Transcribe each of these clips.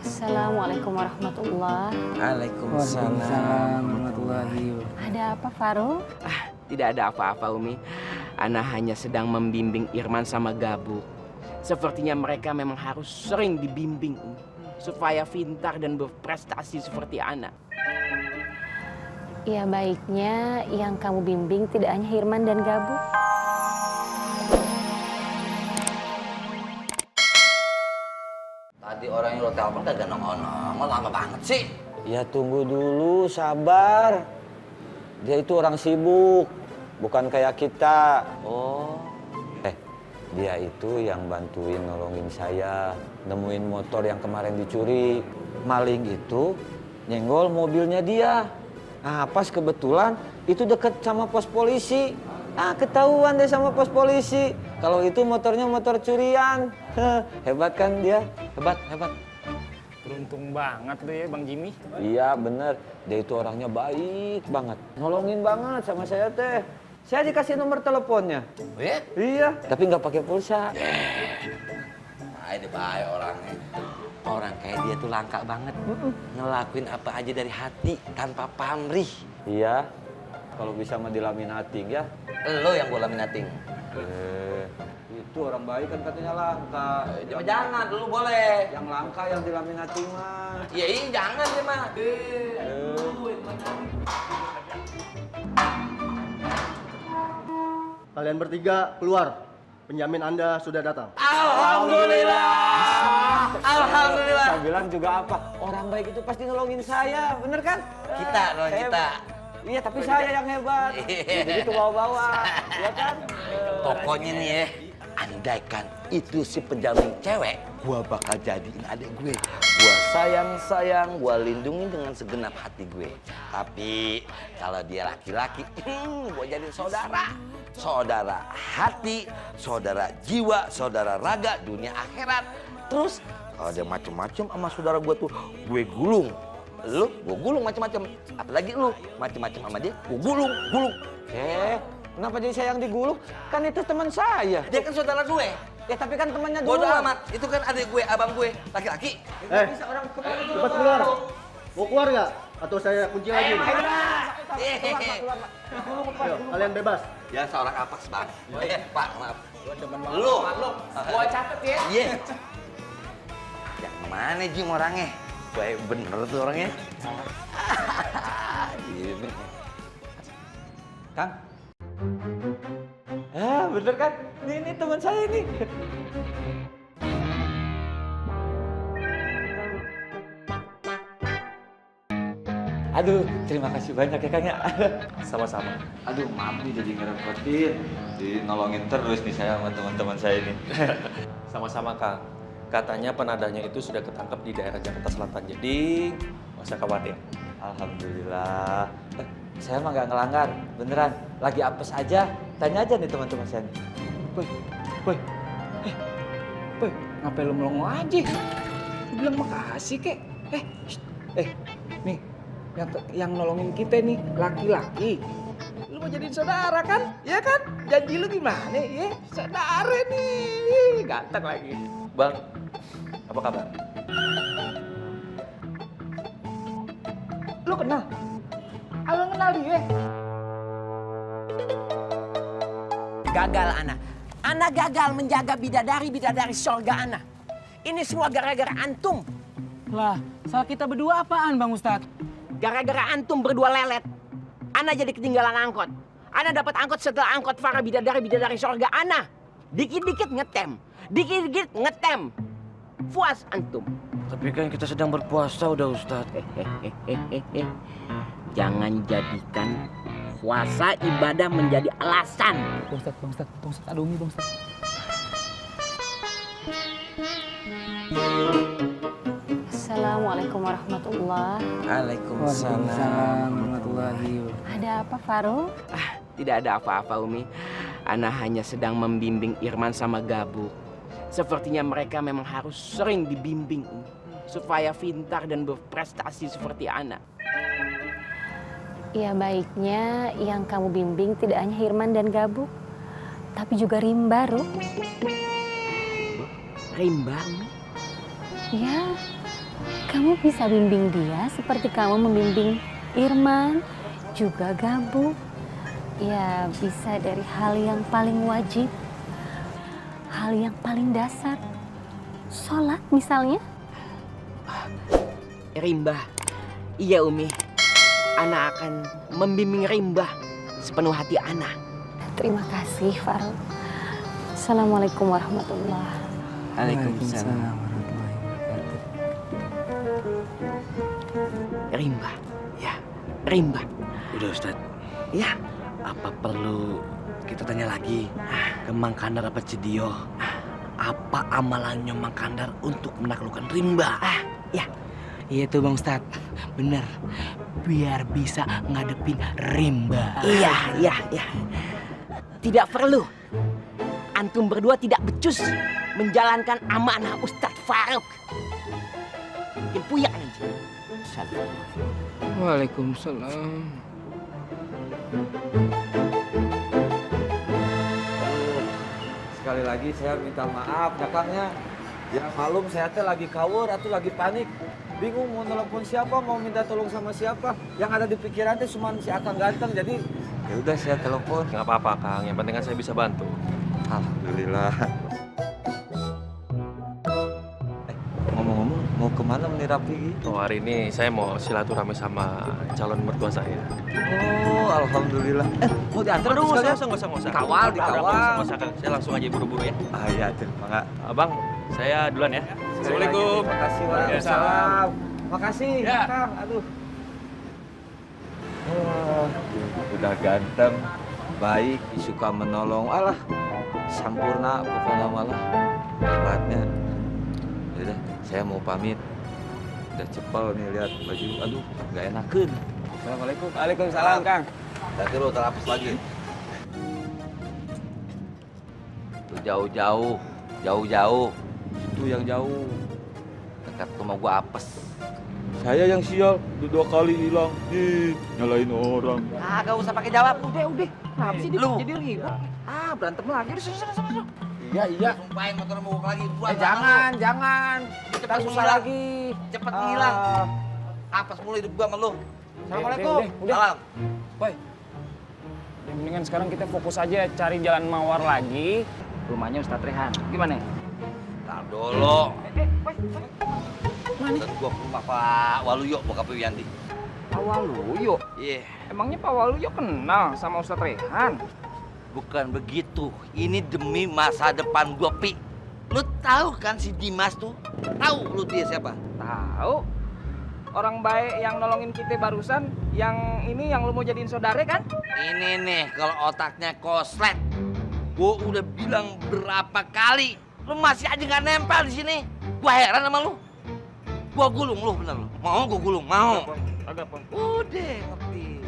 Assalamualaikum warahmatullahi. Waalaikumsalam warahmatullahi wabarakatuh. Ada apa, Faru? Tidak ada apa-apa, Umi. Ana hanya sedang membimbing Irman sama Gabu. Sepertinya mereka memang harus sering dibimbing, Umi, supaya pintar dan berprestasi seperti Ana. Ya baiknya yang kamu bimbing tidak hanya Hirman dan Gabu. Tadi orang yang lo telepon kagak nongol-nongol, lama banget sih. Ya tunggu dulu, sabar. Dia itu orang sibuk, bukan kayak kita. Oh, Dia itu yang bantuin nolongin saya, nemuin motor yang kemarin dicuri. Maling itu nyenggol mobilnya dia. Nah, pas kebetulan itu deket sama pos polisi. Ketahuan deh sama pos polisi. Kalau itu motornya motor curian. Hebat kan dia? Hebat. Beruntung banget tuh ya Bang Jimmy. Iya bener, dia itu orangnya baik banget. Nolongin banget sama saya teh. Saya dikasih nomor teleponnya. oh ya? Iya, tapi nggak pakai pulsa. Nah, ini bahaya orangnya. Orang kayak dia tuh langka banget. Ngelakuin apa aja dari hati tanpa pamrih. Iya, kalau bisa mah dilaminating ya. Lo yang gue laminating. Itu orang baik kan katanya langka. Jangan, dulu boleh. Yang langka yang dilaminating mah. Ya iya, jangan deh mah. Kalian bertiga keluar. Penjamin Anda sudah datang. Alhamdulillah. Alhamdulillah. Saya bilang juga apa? Orang baik itu pasti nolongin saya, bener kan? Kita, nolong kita. Iya, tapi saya yang hebat. Jadi tuh bawa-bawa, ya kan? Pokoknya nih ya, andaikan itu si penjamin cewek, gua bakal jadiin adik gue. Gua sayang, gua lindungi dengan segenap hati gue. Tapi kalau dia laki-laki, gua jadiin saudara. Saudara hati, saudara jiwa, saudara raga, dunia akhirat. Terus kalau dia macem-macem sama saudara gua tuh, gue gulung. Lu, gua gulung macem-macem. Apalagi lu, macem-macem sama dia, gua gulung. Kenapa jadi saya yang digulung? Kan itu teman saya. Dia kan saudara gue. Ya tapi kan temannya dulu. Bodoh amat, itu kan adik gue, abang gue, laki-laki. Cepat keluar. Mau keluar nggak? Atau saya kunci lagi? Yuk, kalian bebas. Ya seorang apes bang. Pak, maaf. Lu, Gua catet ya. iya. Yang mana Jim orangnya? Baik bener tuh orangnya. Gini. Kang. Bener kan? Ini teman saya ini. Aduh, terima kasih banyak ya Kang ya. Sama-sama. Aduh, maaf nih jadi ngerepotin. Nolongin terus nih saya sama teman-teman saya ini. Sama-sama Kang. Katanya penadanya itu sudah ketangkep di daerah Jakarta Selatan. Jadi nggak usah khawatir. Alhamdulillah. Saya mah nggak ngelanggar, beneran. Lagi apes aja. Tanya aja nih teman-teman saya nih. Boy, ngapain lu melongo aja? Lu bilang makasih kek. Nih, yang nolongin kita nih laki-laki. Lu mau jadiin saudara kan? Ya kan? Janji lu gimana ya? Saudara nih, ganteng lagi. Bang, apa kabar? Lu kenal? Abang kenal dia? Gagal Ana gagal menjaga bidadari surga Ana. Ini semua gara-gara antum. Lah, salah kita berdua apaan Bang Ustadz? Gara-gara antum berdua lelet. Ana jadi ketinggalan angkot. Ana dapat angkot setelah angkot para bidadari surga Ana. Dikit-dikit ngetem. Puas antum. Tapi kan kita sedang berpuasa udah Ustadz. Jangan jadikan puasa ibadah menjadi alasan. Bang Ustadz, ada Umi Bang Ustadz. Assalamualaikum warahmatullahi. Waalaikumsalam warahmatullahi wabarakatuh. Ada apa, Faru? Tidak ada apa-apa, Umi. Ana hanya sedang membimbing Irman sama Gabu. Sepertinya mereka memang harus sering dibimbing, Umi, supaya pintar dan berprestasi seperti Ana. Ya baiknya yang kamu bimbing tidak hanya Hirman dan Gabu, tapi juga Rimba, Ru. Rimba, Umi. Ya, kamu bisa bimbing dia seperti kamu membimbing Irman, juga Gabuk. Ya, bisa dari hal yang paling wajib, hal yang paling dasar. Sholat misalnya. Rimba, iya Umi. Ana akan membimbing Rimba sepenuh hati Ana. Terima kasih, Faruk. Assalamualaikum warahmatullahi. Waalaikumsalam. Rimba, ya, Rimba. Udah Ustadz, Ya, apa perlu kita tanya lagi ke Mang Kandar apa Cedio? Apa amalannya Mang Kandar untuk menaklukkan Rimba? ya. Iya tuh Bang Ustad, bener. Biar bisa ngadepin Rimba. Iya. Tidak perlu. Antum berdua tidak becus menjalankan amanah Ustadz Faruk. Bikin puyak nanti. Waalaikumsalam. Sekali lagi saya minta maaf jakangnya. Ya malum saya teh lagi kawur atau lagi panik. Bingung mau telepon siapa, mau minta tolong sama siapa. Yang ada di pikiran teh cuma si Akang ganteng. Jadi ya udah saya telepon. Nggak apa-apa, Kang. Yang penting kan saya bisa bantu. Alhamdulillah. Ngomong-ngomong mau kemana menirapi? Oh, hari ini saya mau silaturahmi sama calon mertua saya. Oh alhamdulillah. Mau diantar Aduh, sekalian? nggak usah. Kawal, dikawal. Nggak usah, Kang. Saya langsung aja buru-buru ya. Ah iya tuh, mangga. Abang, saya duluan ya. Assalamualaikum. Terima kasih, Waalaikumsalam. Makasih, Ya. Kang. Aduh. Wah, udah ganteng, baik, suka menolong. Alah, sampurna pokoknya malah. Hebatnya. Yaudah, saya mau pamit. Udah cepel nih lihat baju. Aduh, nggak enakeun. Assalamualaikum. Waalaikumsalam, Kang. Nanti lo terapis lagi. Tuh jauh-jauh. Itu yang jauh. Dekat rumah gua apes. Saya yang sial, udah 2 kali hilang. Nyalain orang. Gak usah pakai jawab. Udah. Kenapa sih dia Lu. jadi ribut? Berantem lagi. Udah, sana. Iya. Sumpahin motor mogok lagi. Jangan. Cepat Susah menghilang. lagi. Cepat menghilang. Apes mulu hidup gua sama lu. Assalamualaikum. Udah. Salam. Boy, ya mendingan sekarang kita fokus aja cari jalan mawar lagi. Rumahnya Ustadz Rehan. Gimana? Ntar dulu. Dan gua ke rumah Pak Waluyo bokap Wiyanti. Pak Waluyo. Iya. Emangnya Pak Waluyo kenal sama Ustadz Rehan? Bukan begitu. Ini demi masa depan gua, Pi. Lu tahu kan si Dimas tuh? Tahu lu dia siapa? Tahu. Orang baik yang nolongin kita barusan, yang ini yang lu mau jadiin saudara kan? Ini nih kalau otaknya koslet. Gua udah bilang berapa kali, lu masih aja nggak nempel di sini. Gua heran sama lu. Gua gulung lu bener lu. Mau gua gulung, mau. Agak pun. Udah ngerti.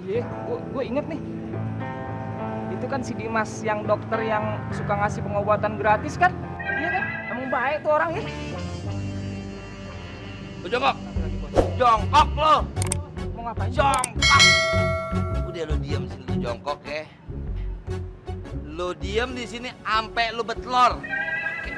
Iya, gue inget nih. Itu kan si Dimas yang dokter yang suka ngasih pengobatan gratis kan? Iya kan? Emang baik tuh orang ya? Lu jongkok. Jongkok lu. Mau ngapain? Jongkok. Udah lu diam sini lu jongkok ya. Lu diam di sini ampe lu betelor.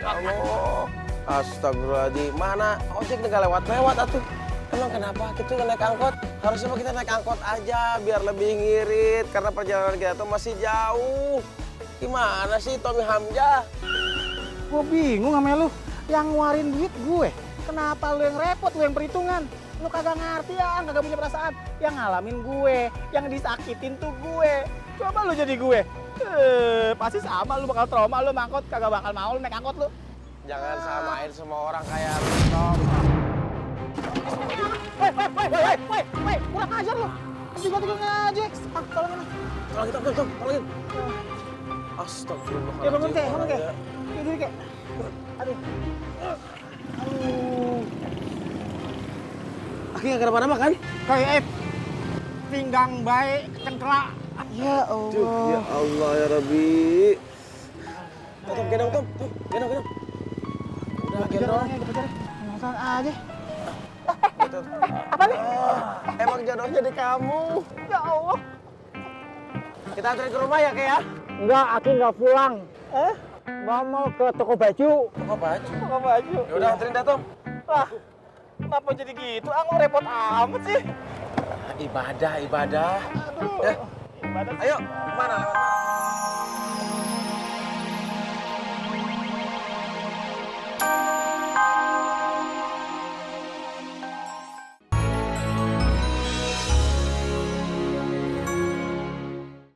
Allah. Astagfirullahaladzim. Mana ojek nggak lewat-lewat atuh. Emang kenapa kita nggak naik angkot? Harusnya mah kita naik angkot aja biar lebih ngirit karena perjalanan kita tuh masih jauh. Gimana sih Tommy Hamzah? Gue bingung sama lu. Yang ngeluarin duit gue. Kenapa lu yang repot, lu yang perhitungan? Lu kagak ngerti ya, kagak punya perasaan. Yang ngalamin gue, yang disakitin tuh gue. Coba lu jadi gue. Pasti sama lu bakal trauma lu angkot, kagak bakal mau lu naik angkot lu. Jangan samain semua orang kayak lu, Tom. Woi, kurang ajar lu. Tiga-tiga ngajek. Tolongin. Tolongin. Astagfirullah. Ya bangun kek. Gini kek. Aduh. Aki nggak kenapa-napa kan? Kayak pinggang baik, cengkela. Ya Allah. Ya Allah ya Rabbi. Tom, gendong Tom. Gendong. Udah gendong. Nonton aja. Apa nih? Emang jodohnya di kamu. Ya Allah. Kita anterin ke rumah ya, Kek ya? Enggak, Aki nggak pulang. Mau ke toko baju. Toko baju. Toko baju. Ya udah anterin dah, Tom. Lah, kenapa jadi gitu? Aku repot amat sih. Ibadah. Aduh. Ya. Ibadah. Ayo, kemana? Lewat mana?